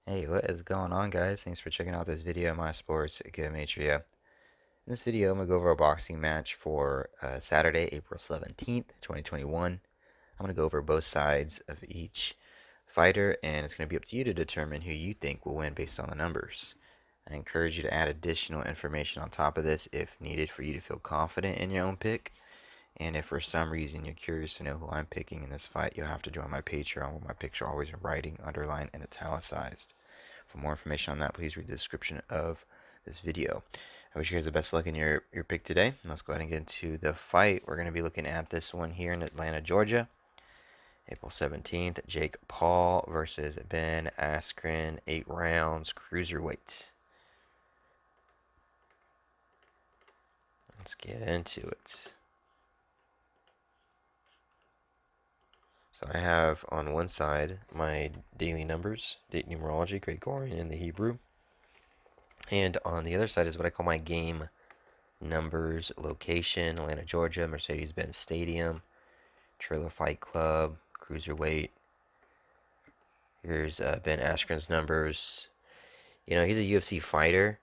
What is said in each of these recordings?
Hey, what is going on, guys? Thanks for checking out this video of my sports Gematria. In this video, I'm going to go over a boxing match for Saturday, April 17th, 2021. I'm going to go over both sides of each fighter, and it's going to be up to you to determine who you think will win based on the numbers. I encourage you to add additional information on top of this if needed for you to feel confident in your own pick. And if for some reason you're curious to know who I'm picking in this fight, you'll have to join my Patreon where my picks are always in writing, underlined, and italicized. For more information on that, please read the description of this video. I wish you guys the best luck in your pick today. Let's go ahead and get into the fight. We're going to be looking at this one here in Atlanta, Georgia. April 17th, Jake Paul versus Ben Askren, 8 rounds, cruiserweight. Let's get into it. So I have on one side my daily numbers, date numerology, Gregorian in the Hebrew. And on the other side is what I call my game numbers, location, Atlanta, Georgia, Mercedes-Benz Stadium, Triller Fight Club, cruiserweight. Here's Ben Askren's numbers. You know, he's a UFC fighter,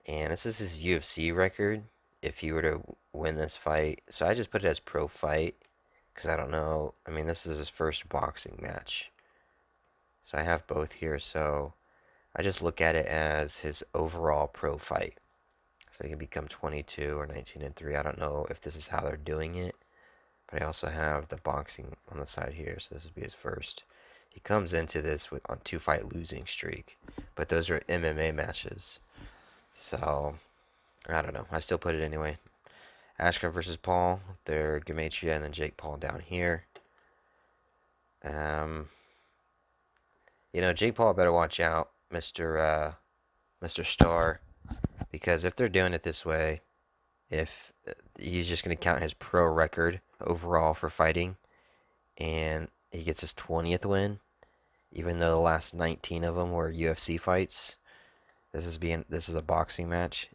and this is his UFC record if he were to win this fight. So I just put it as pro fight because I don't know. I mean, this is his first boxing match. So I have both here, so I just look at it as his overall pro fight. So he can become 22 or 19-3. I don't know if this is how they're doing it, but I also have the boxing on the side here, so this would be his first. He comes into this on 2-fight losing streak, but those are MMA matches. So I don't know. I still put it anyway. Askren versus Paul. They're Gematria and then Jake Paul down here. You know, Jake Paul better watch out, Mr. Star, because if they're doing it this way, if he's just going to count his pro record overall for fighting, and he gets his 20th win, even though the last 19 of them were UFC fights. This is a boxing match.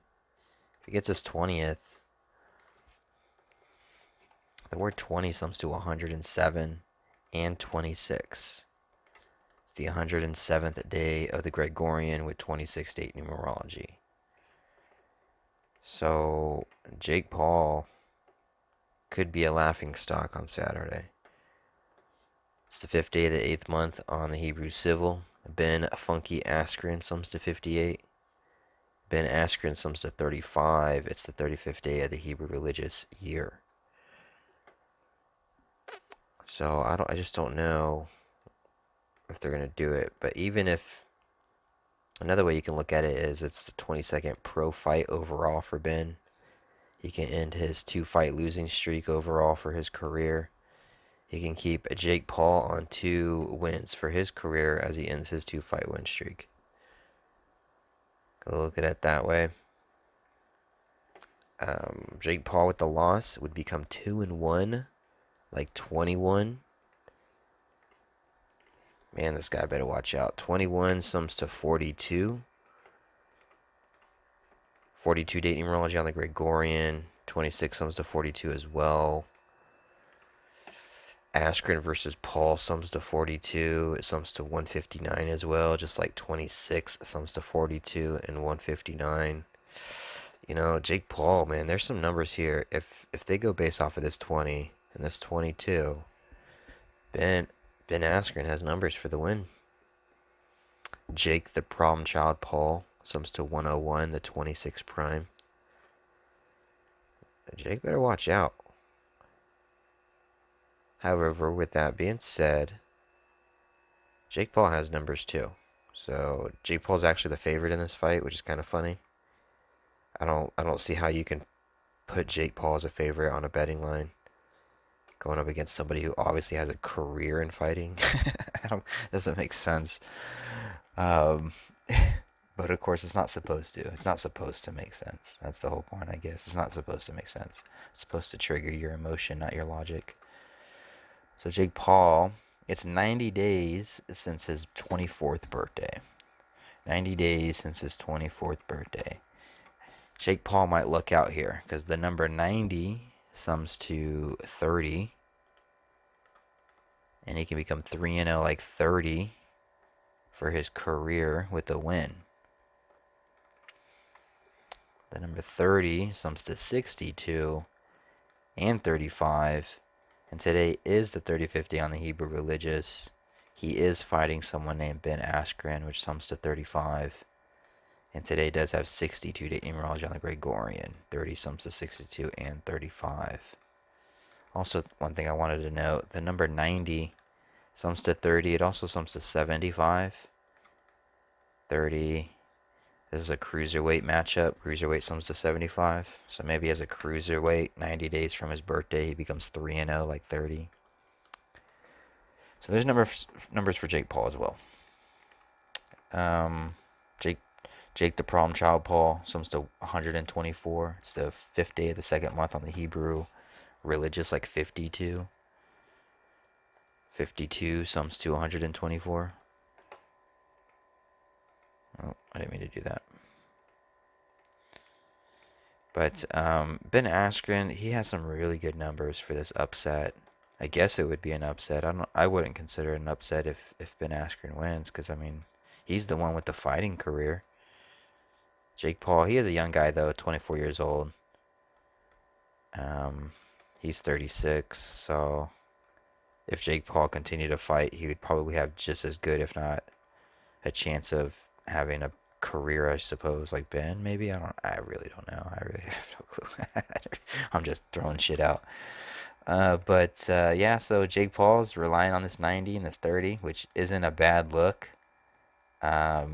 If he gets his 20th, the word 20 sums to 107 and 26. It's the 107th day of the Gregorian with 26 date numerology. So Jake Paul could be a laughing stock on Saturday. It's the 5th day of the 8th month on the Hebrew Civil. Ben Funky Askren sums to 58. Ben Askren sums to 35. It's the 35th day of the Hebrew religious year. So I just don't know if they're gonna do it. But even if, another way you can look at it is it's the 22nd pro fight overall for Ben. He can end his 2-fight losing streak overall for his career. He can keep Jake Paul on 2 wins for his career as he ends his 2-fight win streak. Go look at it that way. Jake Paul with the loss would become 2-1, like 21. Man, this guy better watch out. 21 sums to 42. 42 date numerology on the Gregorian. 26 sums to 42 as well. Askren versus Paul sums to 42. It sums to 159 as well, just like 26 sums to 42 and 159. You know, Jake Paul, man, there's some numbers here. If they go based off of this 20 and this 22, Ben Askren has numbers for the win. Jake the problem child Paul sums to 101, the 26 prime. Jake better watch out. However, with that being said, Jake Paul has numbers too. So Jake Paul's actually the favorite in this fight, which is kind of funny. I don't see how you can put Jake Paul as a favorite on a betting line, going up against somebody who obviously has a career in fighting. Doesn't make sense. Um, but of course, it's not supposed to. It's not supposed to make sense. That's the whole point, I guess. It's not supposed to make sense. It's supposed to trigger your emotion, not your logic. So Jake Paul, it's 90 days since his 24th birthday. 90 days since his 24th birthday. Jake Paul might look out here because the number 90 sums to 30. And he can become 3-0 like 30 for his career with a win. The number 30 sums to 62 and 35. And today is the 30-50 on the Hebrew Religious. He is fighting someone named Ben Askren, which sums to 35. And today does have 62 date numerology on the Gregorian. 30 sums to 62 and 35. Also, one thing I wanted to note, the number 90 sums to 30. It also sums to 75. 30. This is a cruiserweight matchup. Cruiserweight sums to 75. So maybe as a cruiserweight, 90 days from his birthday, he becomes 3-0, like 30. So there's numbers for Jake Paul as well. Jake the Problem Child Paul sums to 124. It's the 5th day of the 2nd month on the Hebrew Religious, like 52. 52 sums to 124. Oh, I didn't mean to do that. But Ben Askren, he has some really good numbers for this upset. I guess it would be an upset. I wouldn't consider it an upset if Ben Askren wins, because I mean, he's the one with the fighting career. Jake Paul, he is a young guy though, 24 years old. He's 36, so if Jake Paul continued to fight, he would probably have just as good, if not a chance of having a career, I suppose, like Ben, maybe. I really don't know. I really have no clue. I'm just throwing shit out. Yeah, so Jake Paul's relying on this 90 and this 30, which isn't a bad look. I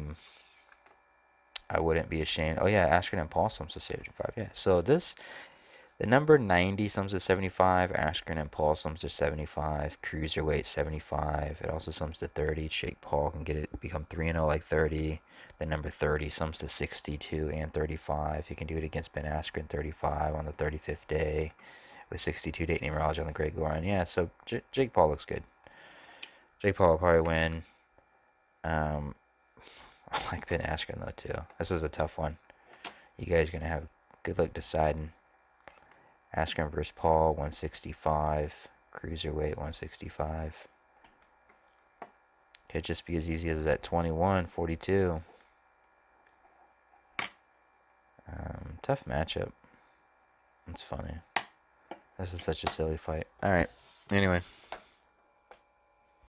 wouldn't be ashamed. Oh yeah, Askren and Paul sums to 75. Yeah, so the number 90 sums to 75. Askren and Paul sums to 75. Cruiserweight 75. It also sums to 30. Jake Paul can become 3-0 like 30. The number 30 sums to 62 and 35. He can do it against Ben Askren, 35 on the 35th day with 62 date numerology on the Gregorian. Yeah, so Jake Paul looks good. Jake Paul will probably win. I like Ben Askren though too. This is a tough one. You guys gonna have good luck deciding. Askren versus Paul, 165. Cruiserweight, 165. Could just be as easy as that 21, 42. Tough matchup. It's funny. This is such a silly fight. Alright. Anyway.